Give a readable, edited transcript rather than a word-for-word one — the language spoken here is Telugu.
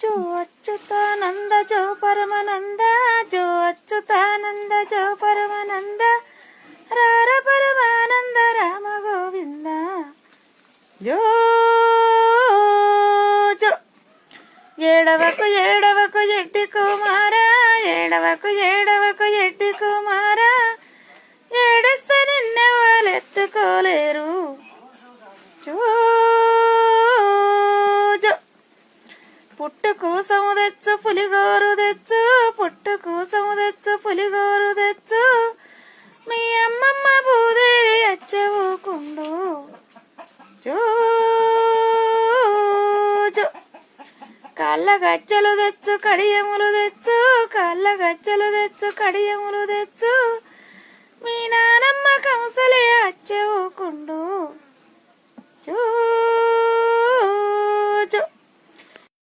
జో అచ్యుతానంద జో పరమానంద జో అచ్యుతానంద జో పరమానంద రార పరమానంద రామ గోవింద జో జో ఏడవకు ఏడవకు ఎట్టి కుమారా ఏడవకు ఏడవకు ఎట్టి కుమారా ఏడిస్తే నిన్నెవ్వలెత్తుకోలేరు జో జో పుట్టుకు సముదెచ్చు పులిగోరు తెచ్చు పుట్టుకు సముదెచ్చు పులిగోరు తెచ్చు మీ అమ్మమ్మ భూదేవి అచ్చవుకుండు జో జో కాళ్ళ గజ్జలు తెచ్చు కడియములు తెచ్చు కాళ్ళ గజ్జలు తెచ్చు కడియములు తెచ్చు మీ నానమ్మ కంసలే అచ్చవుకుండు జో